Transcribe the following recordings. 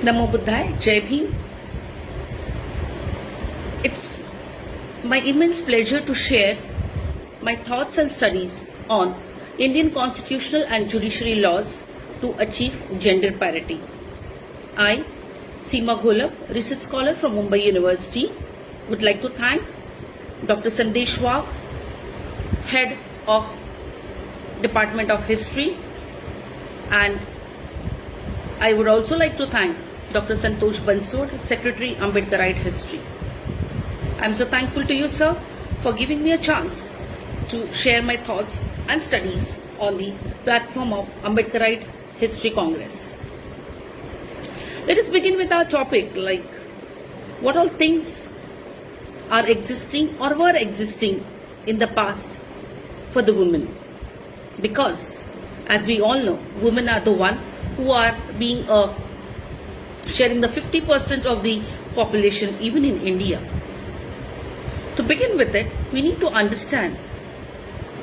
Namo Buddhaya, Jai Bhim. It's my immense pleasure to share my thoughts and studies on Indian constitutional and judiciary laws to achieve gender parity. I, Seema Gholab, research scholar from Mumbai University, would like to thank Dr. Sandesh Wagh, Head of Department of History, and I would also like to thank Dr. Santosh Bansod, Secretary, Ambedkarite History. I am so thankful to you, sir, for giving me a chance to share my thoughts and studies on the platform of Ambedkarite History Congress. Let us begin with our topic, like what all things are existing or were existing in the past for the women. Because, as we all know, women are the one who are being sharing the 50% of the population even in India. To begin with it, we need to understand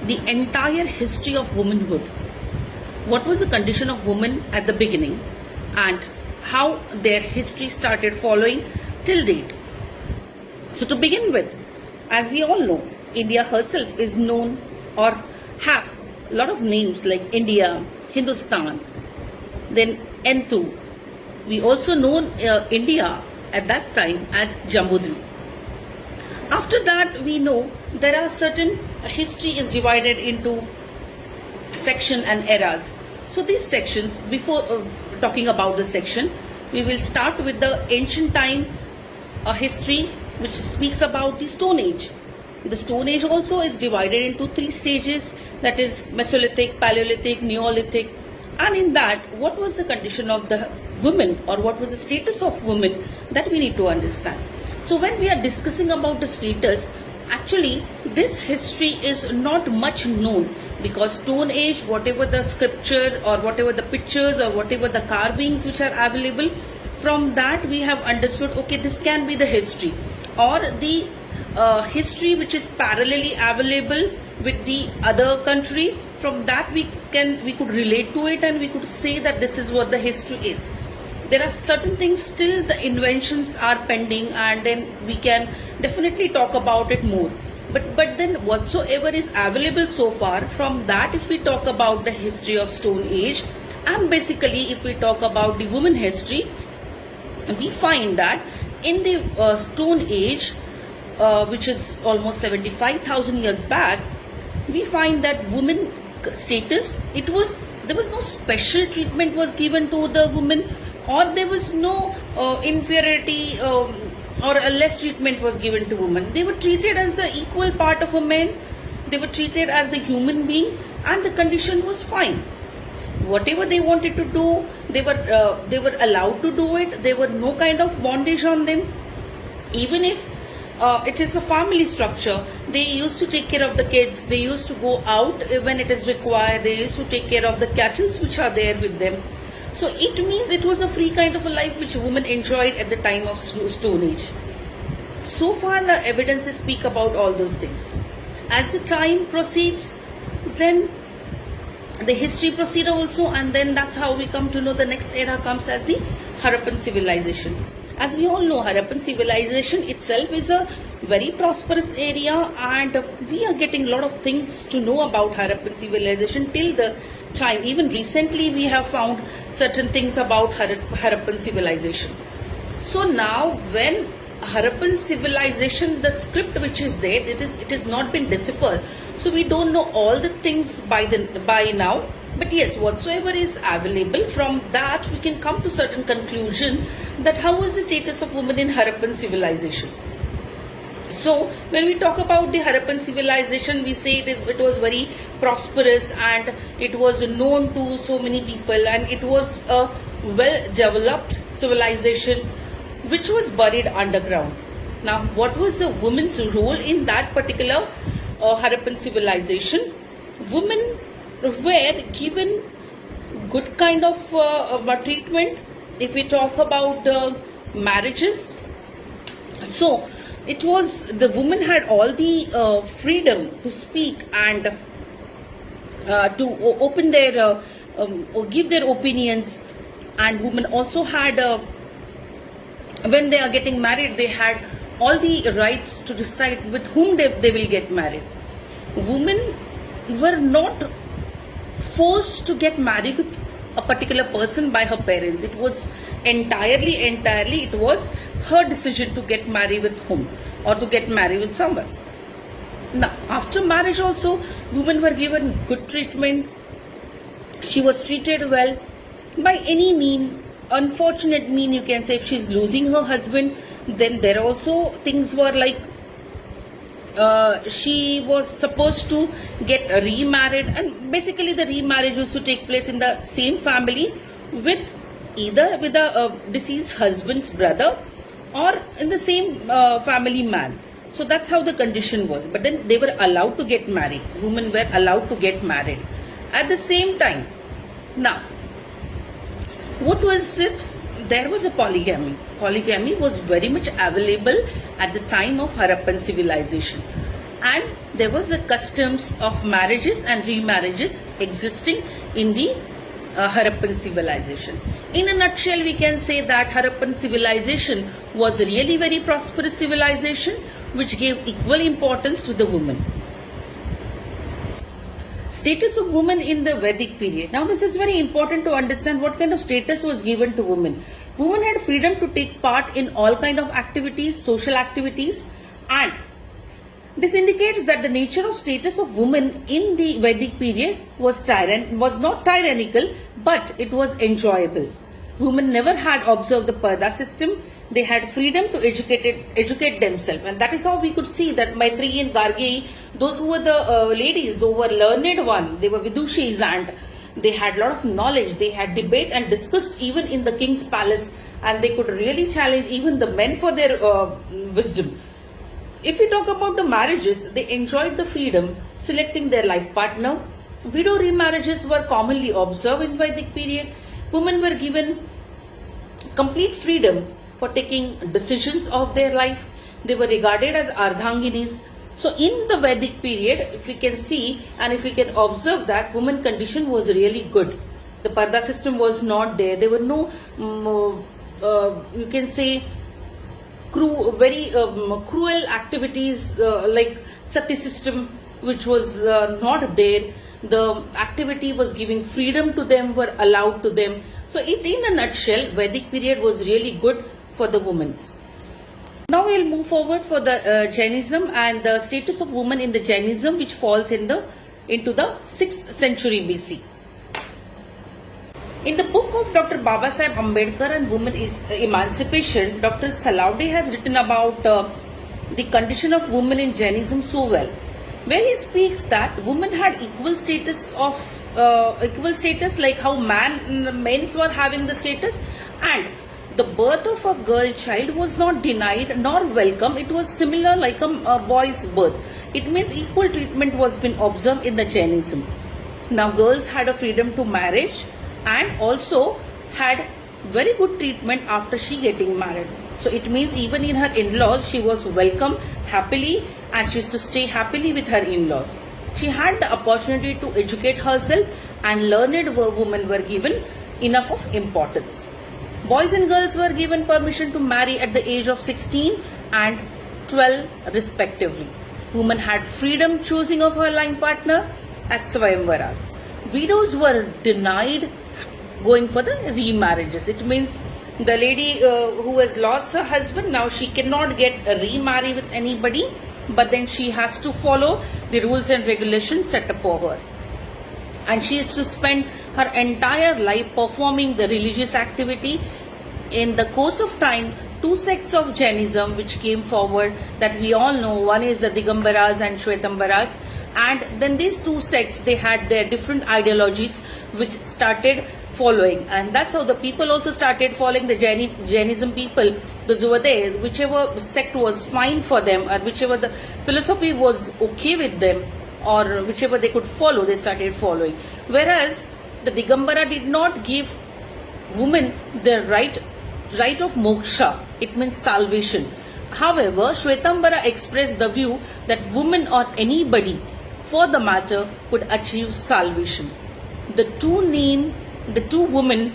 the entire history of womanhood. What was the condition of women at the beginning and how their history started following till date. So to begin with, as we all know, India herself is known or have a lot of names like India, Hindustan, then N2. We also know India at that time as Jambudri. After that, we know there are certain history is divided into section and eras. So these sections, before talking about the section, we will start with the ancient time history, which speaks about the Stone Age. The Stone Age also is divided into 3 stages, that is Mesolithic, Paleolithic, Neolithic. And in that, what was the condition of the women or what was the status of women, that we need to understand. So when we are discussing about the status, actually this history is not much known, because Stone Age, whatever the scripture or whatever the pictures or whatever the carvings which are available, from that we have understood, okay, this can be the history or the history which is parallelly available with the other country. From that we could relate to it and we could say that this is what the history is. There are certain things still the inventions are pending, and then we can definitely talk about it more. But then whatsoever is available so far, from that if we talk about the history of Stone Age, and basically if we talk about the women history, we find that in the Stone Age, which is almost 75,000 years back, we find that women status, there was no special treatment was given to the women, or there was no inferiority or a less treatment was given to women. They were treated as the equal part of a man. They were treated as the human being, and the condition was fine. Whatever they wanted to do, they were allowed to do it. There were no kind of bondage on them. Even if it is a family structure, they used to take care of the kids. They used to go out when it is required. They used to take care of the cattle which are there with them. So it means it was a free kind of a life which women enjoyed at the time of Stone Age. So far the evidences speak about all those things. As the time proceeds, then the history proceeds also, and then that's how we come to know the next era comes as the Harappan civilization. As we all know, Harappan civilization itself is a very prosperous area, and we are getting a lot of things to know about Harappan civilization till the time. Even recently we have found certain things about Harappan civilization. So now when Harappan civilization, the script which is there, it is not been deciphered. So we don't know all the things by now. But yes, whatsoever is available, from that we can come to certain conclusion that how was the status of women in Harappan civilization. So when we talk about the Harappan civilization, we say it was very prosperous and it was known to so many people, and it was a well-developed civilization which was buried underground. Now, what was the women's role in that particular Harappan civilization? Women were given good kind of treatment. If we talk about marriages, so it was the women had all the freedom to speak and to open their or give their opinions, and women also had when they are getting married, they had all the rights to decide with whom they will get married. Women were not forced to get married with a particular person by her parents. It was entirely, it was her decision to get married with whom or to get married with someone. Now, after marriage also, women were given good treatment. She was treated well by any mean, unfortunate mean you can say. If she's losing her husband, then there also things were like she was supposed to get remarried, and basically the remarriage used to take place in the same family with either with the deceased husband's brother or in the same family man. So that's how the condition was. But then they were allowed to get married. Women were allowed to get married. At the same time, now, what was it? There was a polygamy. Polygamy was very much available at the time of Harappan civilization. And there was a customs of marriages and remarriages existing in the Harappan civilization. In a nutshell, we can say that Harappan civilization was a really very prosperous civilization which gave equal importance to the woman. Status of women in the Vedic period. Now this is very important to understand what kind of status was given to women. Women had freedom to take part in all kind of activities, social activities, and this indicates that the nature of status of women in the Vedic period was not tyrannical, but it was enjoyable. Women never had observed the Parda system. They had freedom to educate themselves, and that is how we could see that Maitreyi and Gargeyi, those who were the ladies, those were learned one, they were Vidushis and they had a lot of knowledge. They had debate and discussed even in the king's palace, and they could really challenge even the men for their wisdom. If we talk about the marriages, they enjoyed the freedom selecting their life partner. Widow remarriages were commonly observed in Vedic period. Women were given complete freedom for taking decisions of their life. They were regarded as ardhanginis. So in the Vedic period, if we can see and if we can observe that women condition was really good. The Parda system was not there. There were no, you can say, very cruel activities like sati system, which was not there. The activity was giving freedom to them, were allowed to them. So in a nutshell, Vedic period was really good for the women. Now we will move forward for the Jainism and the status of women in the Jainism, which falls into the 6th century BC. In the book of Dr. Babasaheb Ambedkar and Women Emancipation, Dr. Salaudi has written about the condition of women in Jainism so well, where he speaks that women had equal status like how men's were having the status, and the birth of a girl child was not denied nor welcome. It was similar like a boy's birth. It means equal treatment was been observed in the Jainism. Now girls had a freedom to marriage and also had very good treatment after she getting married. So it means even in her in-laws she was welcome happily and she used to stay happily with her in-laws. She had the opportunity to educate herself and learned women were given enough of importance. Boys and girls were given permission to marry at the age of 16 and 12 respectively. Women had freedom choosing of her line partner at Swayamvaras. Widows were denied going for the remarriages. It means the lady who has lost her husband, now she cannot get remarry with anybody, but then she has to follow the rules and regulations set up for her. And she has to spend her entire life performing the religious activity. In the course of time, two sects of Jainism which came forward that we all know, one is the Digambaras and Shwetambaras, and then these two sects, they had their different ideologies which started following, and that's how the people also started following the Jainism people. Those who were there, whichever sect was fine for them or whichever the philosophy was okay with them or whichever they could follow, they started following. Whereas the Digambara did not give women the right of moksha, it means salvation. However, Shwetambara expressed the view that women or anybody for the matter could achieve salvation. The two women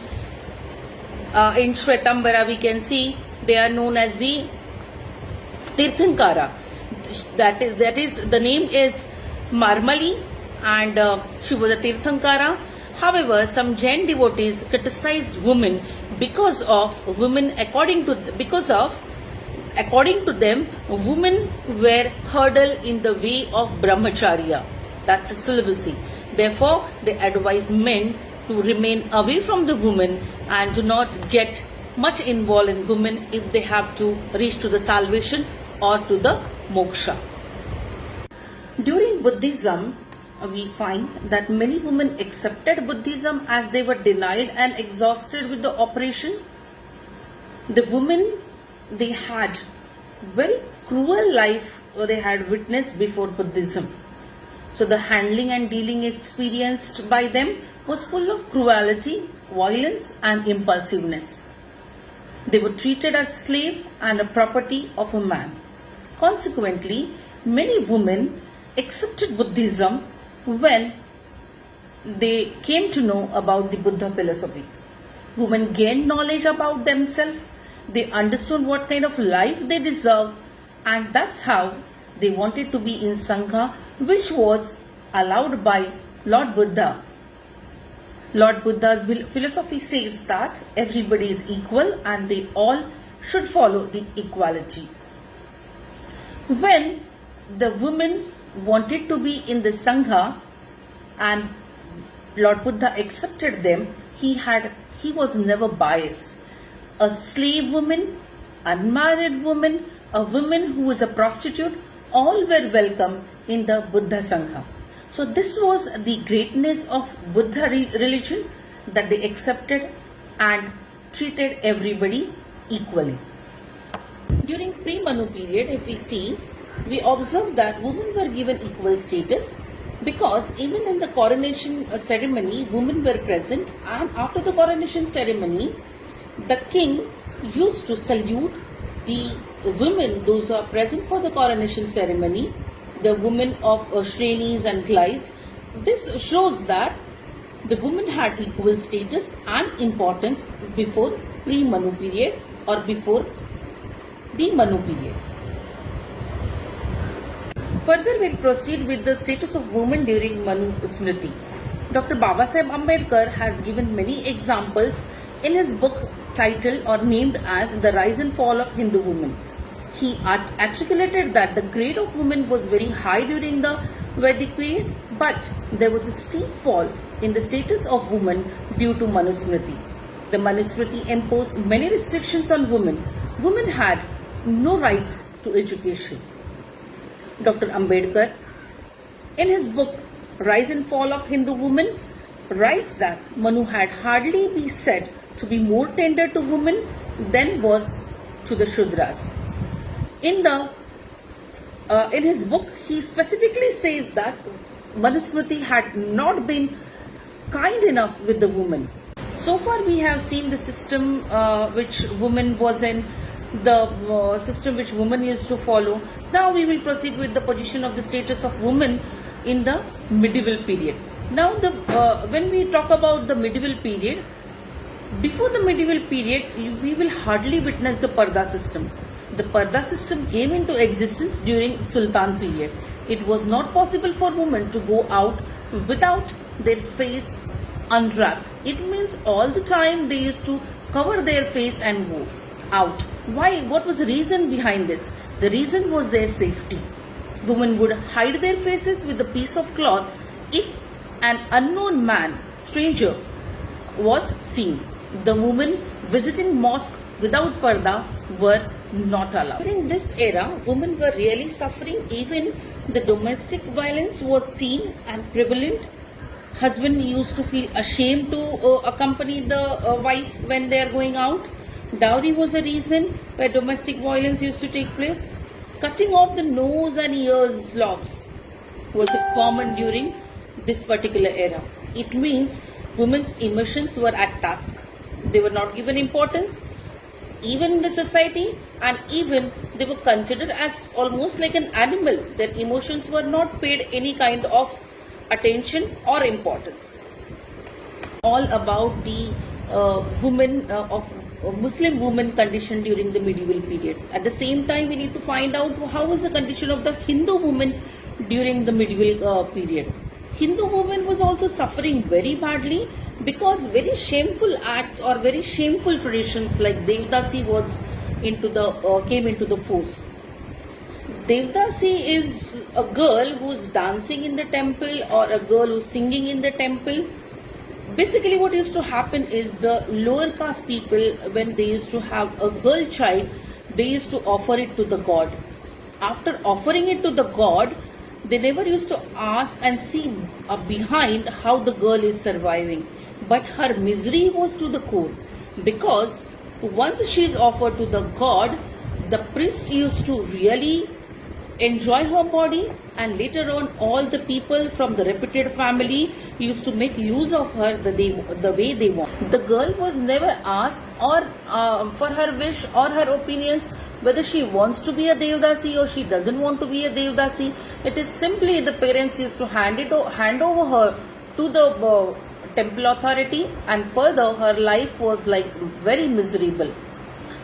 in Shwetambara we can see They are known as the Tirthankara. That is the name is Marmali, and she was a Tirthankara. However, some Jain devotees criticized women because according to them, women were hurdle in the way of brahmacharya. That's a celibacy. Therefore, they advise men to remain away from the women and do not get much involved in women if they have to reach to the salvation or to the moksha. During Buddhism, we find that many women accepted Buddhism as they were denied and exhausted with the oppression. The women, they had very cruel life they had witnessed before Buddhism. So the handling and dealing experienced by them was full of cruelty, violence and impulsiveness. They were treated as slave and a property of a man. Consequently, many women accepted Buddhism when they came to know about the Buddha philosophy. Women gained knowledge about themselves, they understood what kind of life they deserve, and that's how they wanted to be in Sangha, which was allowed by Lord Buddha. Lord Buddha's philosophy says that everybody is equal and they all should follow the equality. When the women wanted to be in the Sangha and Lord Buddha accepted them, he was never biased. A slave woman, unmarried woman, a woman who is a prostitute, all were welcome in the Buddha Sangha. So this was the greatness of Buddha religion, that they accepted and treated everybody equally. During pre-Manu period, if we see, we observe that women were given equal status, because even in the coronation ceremony, women were present, and after the coronation ceremony, the king used to salute the women, those who are present for the coronation ceremony, the women of Shrenis and Glides. This shows that the women had equal status and importance before pre-Manu period or before the Manu period. Further, we'll proceed with the status of women during Manu Smriti. Dr. Babasaheb Ambedkar has given many examples in his book titled or named as The Rise and Fall of Hindu Women. He articulated that the grade of women was very high during the Vedic period, but there was a steep fall in the status of women due to Manu Smriti. The Manu Smriti imposed many restrictions on women. Women had no rights to education. Dr. Ambedkar, in his book Rise and Fall of Hindu Women, writes that Manu had hardly been said to be more tender to women than was to the Shudras. In his book, he specifically says that Manu Smriti had not been kind enough with the woman. So far, we have seen the system which woman was in, the system which women used to follow. Now we will proceed with the position of the status of women in the medieval period. Now, when we talk about the medieval period, before the medieval period, we will hardly witness the Parda system. The Parda system came into existence during Sultan period. It was not possible for women to go out without their face unwrapped. It means all the time they used to cover their face and go out. Why? What was the reason behind this? The reason was their safety. Women would hide their faces with a piece of cloth if an unknown man, stranger, was seen. The women visiting mosque without parda were not allowed. During this era, women were really suffering. Even the domestic violence was seen and prevalent. Husband used to feel ashamed to accompany the wife when they are going out. Dowry was a reason where domestic violence used to take place. Cutting off the nose and ears lobes was common during this particular era. It means women's emotions were at task. They were not given importance even in the society, and even they were considered as almost like an animal. Their emotions were not paid any kind of attention or importance. All about the women of Muslim women condition during the medieval period. At the same time, we need to find out how was the condition of the Hindu woman during the medieval period. Hindu woman was also suffering very badly because very shameful acts or very shameful traditions like Devdasi came into the force. Devdasi is a girl who's dancing in the temple or a girl who's singing in the temple. Basically, what used to happen is the lower caste people, when they used to have a girl child, they used to offer it to the god. After offering it to the god, they never used to ask and see behind how the girl is surviving. But her misery was to the core, because once she is offered to the god, the priest used to really enjoy her body, and later on all the people from the reputed family used to make use of her the way they want. The girl was never asked or for her wish or her opinions whether she wants to be a Devdasi or she doesn't want to be a Devdasi. It is simply the parents used to hand over her to the temple authority, and further her life was like very miserable.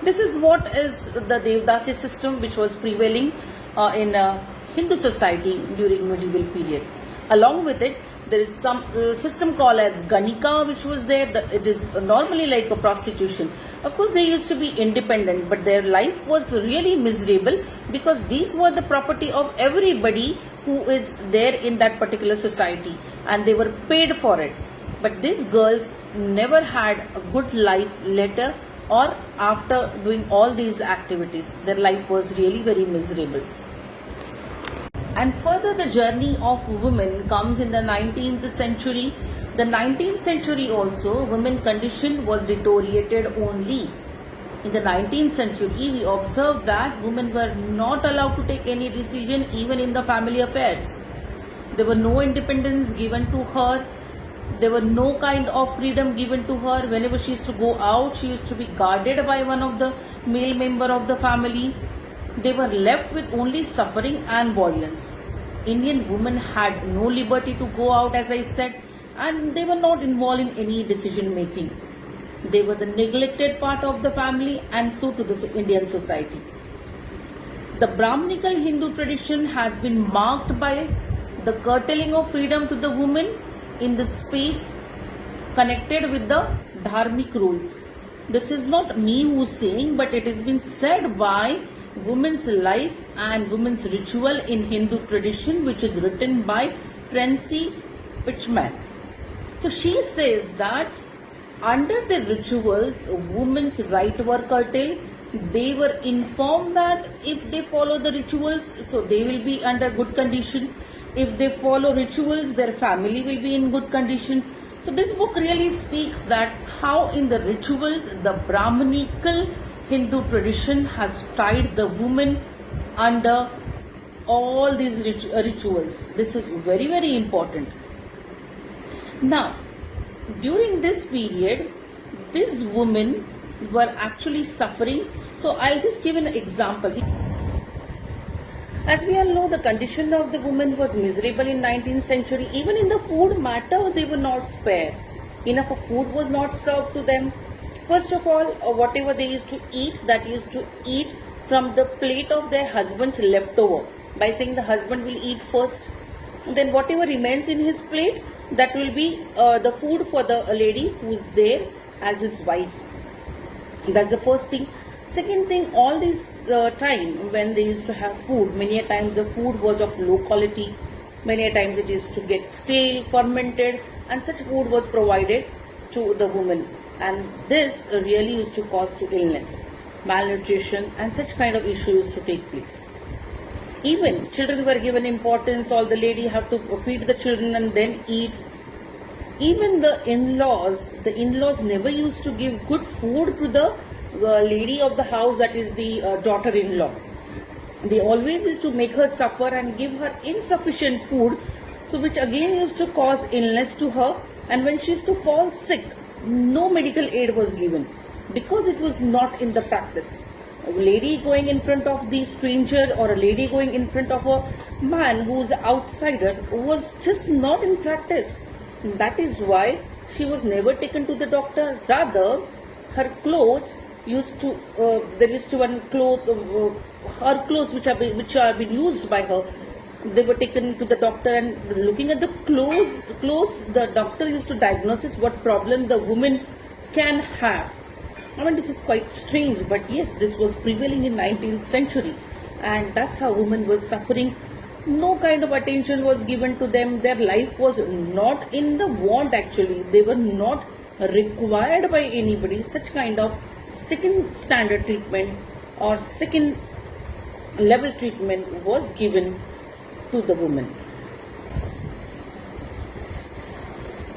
This is what is the Devdasi system which was prevailing in Hindu society during medieval period. Along with it, there is some system called as Ganika which was there. It is normally like a prostitution. Of course, they used to be independent, but their life was really miserable because these were the property of everybody who is there in that particular society, and they were paid for it. But these girls never had a good life later or after doing all these activities. Their life was really very miserable. And further, the journey of women comes in the 19th century. The 19th century also, women condition was deteriorated only. In the 19th century, we observed that women were not allowed to take any decision even in the family affairs. There were no independence given to her. There were no kind of freedom given to her. Whenever she used to go out, she used to be guarded by one of the male member of the family. They were left with only suffering and violence. Indian women had no liberty to go out, as I said, and they were not involved in any decision making. They were the neglected part of the family, and so to the Indian society. The Brahminical Hindu tradition has been marked by the curtailing of freedom to the women in the space connected with the dharmic rules. This is not me who's saying, but it has been said by women's life and women's ritual in Hindu tradition, which is written by Prency Pitchman. So she says that under the rituals, women's right were curtailed. They were informed that if they follow the rituals, so they will be under good condition. If they follow rituals, their family will be in good condition. So this book really speaks that how in the rituals, the Brahminical Hindu tradition has tied the woman under all these rituals. This is very, very important. Now, during this period, these women were actually suffering. So I'll just give an example. As we all know, the condition of the women was miserable in 19th century. Even in the food matter, they were not spared. Enough of food was not served to them. First of all, whatever they used to eat, that used to eat from the plate of their husband's leftover. By saying the husband will eat first, then whatever remains in his plate, that will be the food for the lady who is there as his wife. That's the first thing. Second thing, all this time when they used to have food, many a times the food was of low quality. Many a times it used to get stale, fermented, and such food was provided to the woman. And this really used to cause to illness, malnutrition, and such kind of issues to take place. Even children were given importance. All the lady have to feed the children and then eat. Even the in-laws never used to give good food to the lady of the house, that is the daughter-in-law. They always used to make her suffer and give her insufficient food, so which again used to cause illness to her. And when she used to fall sick, no medical aid was given because it was not in the practice. A lady going in front of the stranger or a lady going in front of a man who is an outsider was just not in practice. That is why she was never taken to the doctor. Rather, her clothes there used to one cloth, her clothes which are been used by her. They were taken to the doctor, and looking at the clothes, the doctor used to diagnose what problem the woman can have. I mean, this is quite strange, but yes, this was prevailing in 19th century, and that's how women were suffering. No kind of attention was given to them. Their life was not in the want actually. They were not required by anybody. Such kind of second standard treatment or second level treatment was given to the woman.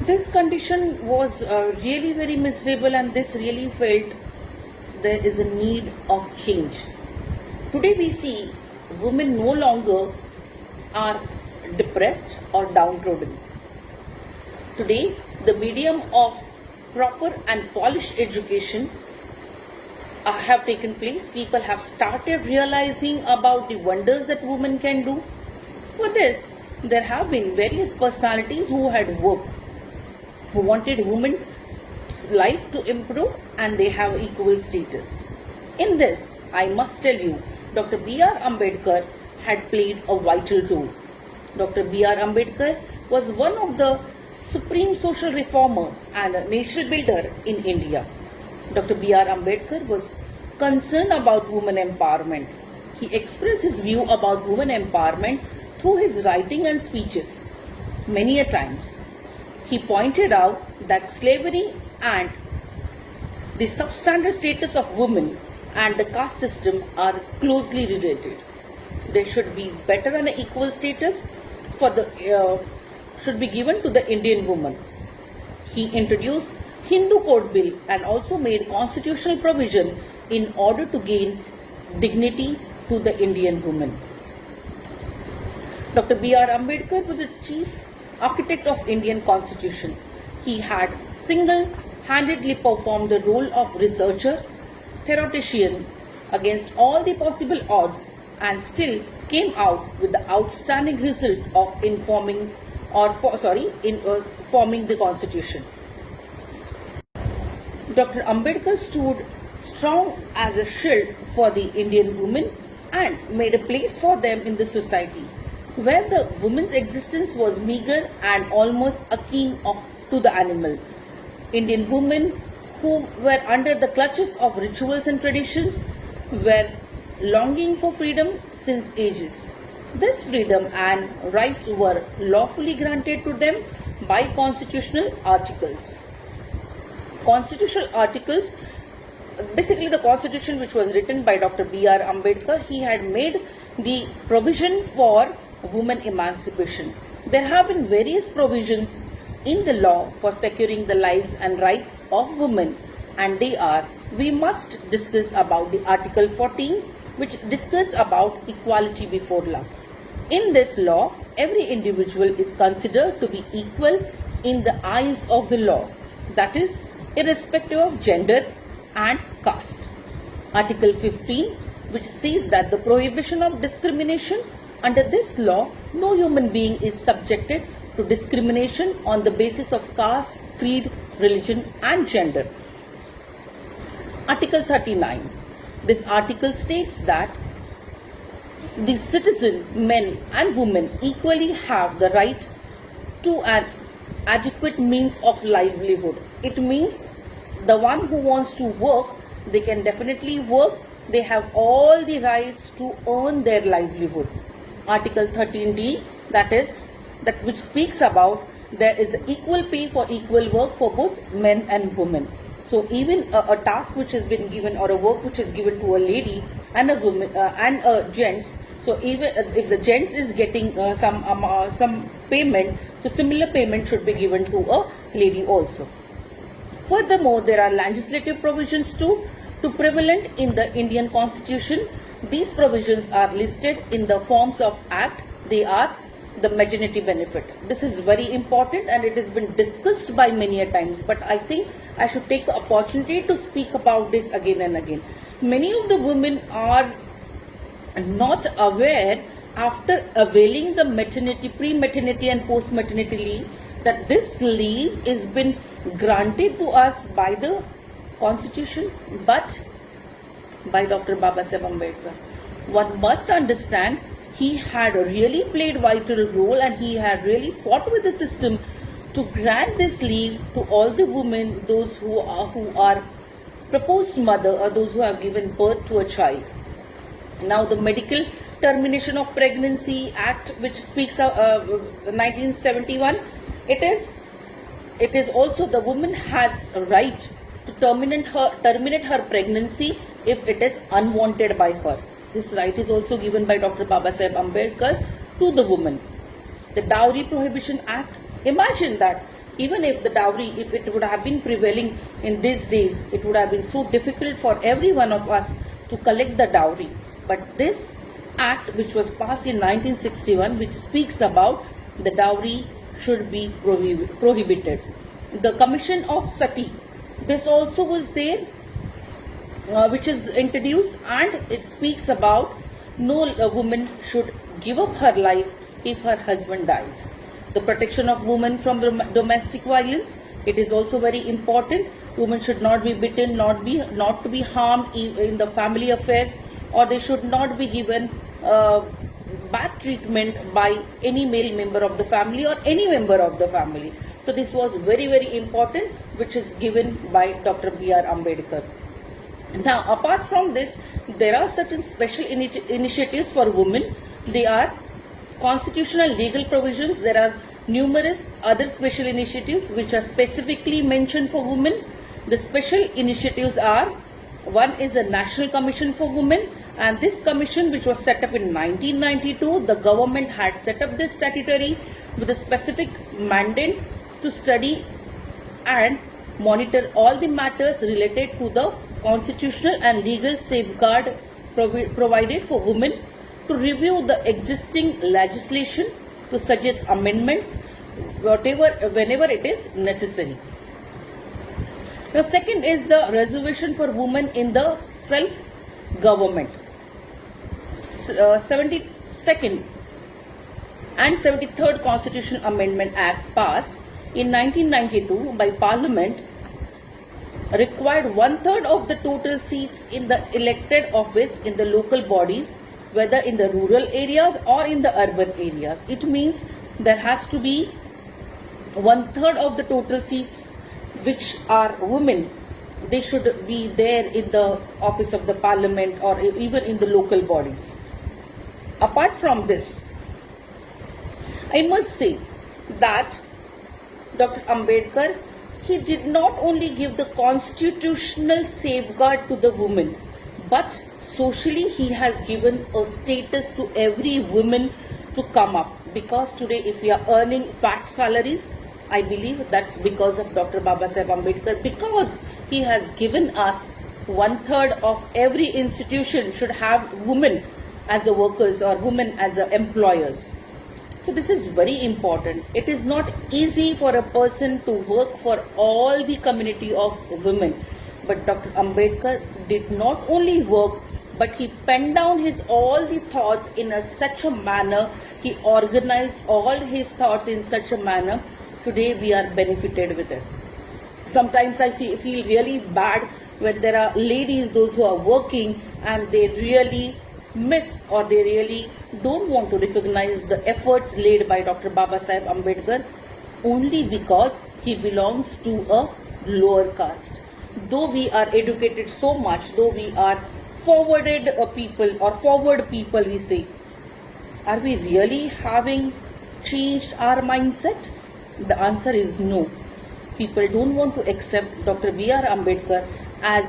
This condition was really very miserable, and this really felt there is a need of change. Today we see women no longer are depressed or downtrodden. Today the medium of proper and polished education have taken place. People have started realizing about the wonders that women can do. For this, there have been various personalities who had worked, who wanted women's life to improve, and they have equal status. In this, I must tell you, Dr. B.R. Ambedkar had played a vital role. Dr. B.R. Ambedkar was one of the supreme social reformer and a nation builder in India. Dr. B.R. Ambedkar was concerned about women empowerment. He expressed his view about women empowerment through his writing and speeches many a times. He pointed out that slavery and the substandard status of women and the caste system are closely related. There should be better and equal status should be given to the Indian woman. He introduced Hindu Code Bill and also made constitutional provision in order to gain dignity to the Indian woman. Dr. B.R. Ambedkar was a chief architect of Indian Constitution. He had single-handedly performed the role of researcher, theoretician against all the possible odds, and still came out with the outstanding result of forming the Constitution. Dr. Ambedkar stood strong as a shield for the Indian women and made a place for them in the society, where the woman's existence was meager and almost akin to the animal. Indian women who were under the clutches of rituals and traditions were longing for freedom since ages. This freedom and rights were lawfully granted to them by constitutional articles. Constitutional articles, basically the constitution which was written by Dr. B.R. Ambedkar, he had made the provision for women emancipation. There have been various provisions in the law for securing the lives and rights of women, and we must discuss about the Article 14, which discusses about equality before law. In this law, every individual is considered to be equal in the eyes of the law, that is, irrespective of gender and caste. Article 15, which says that the prohibition of discrimination. Under this law, no human being is subjected to discrimination on the basis of caste, creed, religion and gender. Article 39. This article states that the citizen, men and women, equally have the right to an adequate means of livelihood. It means the one who wants to work, they can definitely work. They have all the rights to earn their livelihood. Article 13D, that which speaks about there is equal pay for equal work for both men and women. So even a task which has been given or a work which is given to a lady and a woman and a gents, so even if the gents is getting some payment, so similar payment should be given to a lady also. Furthermore, there are legislative provisions too prevalent in the Indian Constitution. These provisions are listed in the forms of Act. They are the maternity benefit. This is very important and it has been discussed by many a times, but I think I should take the opportunity to speak about this again and again. Many of the women are not aware after availing the maternity, pre-maternity and post-maternity leave, that this leave is been granted to us by the Constitution, but by Dr. Babasaheb Ambedkar. One must understand he had really played vital role and he had really fought with the system to grant this leave to all the women, those who are proposed mother or those who have given birth to a child. Now the Medical Termination of Pregnancy Act, which speaks of 1971, it is also the woman has a right to terminate her pregnancy if it is unwanted by her. This right is also given by Dr. Babasaheb Ambedkar to the woman. The Dowry Prohibition Act, imagine that even if the dowry, if it would have been prevailing in these days, it would have been so difficult for every one of us to collect the dowry. But this act, which was passed in 1961, which speaks about the dowry should be prohibited. The Commission of Sati, this also was there, which is introduced, and it speaks about no woman should give up her life if her husband dies. The protection of women from domestic violence, it is also very important. Women should not be beaten, not to be harmed in the family affairs, or they should not be given bad treatment by any male member of the family or any member of the family. So this was very, very important, which is given by Dr. B.R. Ambedkar. Now, apart from this, there are certain special initiatives for women. They are constitutional legal provisions. There are numerous other special initiatives which are specifically mentioned for women. The special initiatives are, one is the National Commission for Women, and this commission, which was set up in 1992, the government had set up this statutory with a specific mandate to study and monitor all the matters related to the constitutional and legal safeguard provided for women, to review the existing legislation, to suggest amendments whenever it is necessary. The second is the Reservation for Women in the Self-Government. 72nd and 73rd Constitutional Amendment Act passed in 1992 by Parliament required 1/3 of the total seats in the elected office in the local bodies, whether in the rural areas or in the urban areas. It means there has to be 1/3 of the total seats which are women. They should be there in the office of the Parliament or even in the local bodies. Apart from this, I must say that Dr. Ambedkar, he did not only give the constitutional safeguard to the woman, but socially he has given a status to every woman to come up. Because today if we are earning fat salaries, I believe that's because of Dr. Babasaheb Ambedkar, because he has given us 1/3 of every institution should have women as the workers or women as the employers. So this is very important. It is not easy for a person to work for all the community of women. But Dr. Ambedkar did not only work, but he penned down all the thoughts in such a manner. He organized all his thoughts in such a manner. Today we are benefited with it. Sometimes I feel really bad when there are ladies, those who are working, and they really miss or they really don't want to recognize the efforts laid by Dr. Babasaheb Ambedkar only because he belongs to a lower caste. Though we are educated so much, though we are forward people, we say, are we really having changed our mindset? The answer is no. People don't want to accept Dr. B.R. Ambedkar as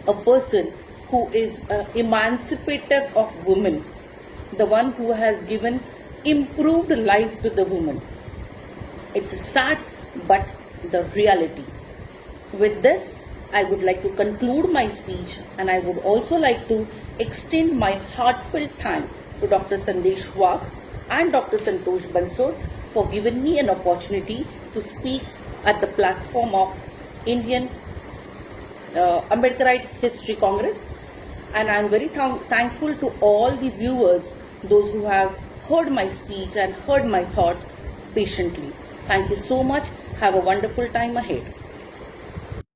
a person who is an emancipator of women, the one who has given improved life to the woman. It's sad, but the reality. With this, I would like to conclude my speech, and I would also like to extend my heartfelt thanks to Dr. Sandesh Wagh and Dr. Santosh Bansod for giving me an opportunity to speak at the platform of Indian Ambedkarite History Congress. And I am very thankful to all the viewers, those who have heard my speech and heard my thought patiently. Thank you so much. Have a wonderful time ahead.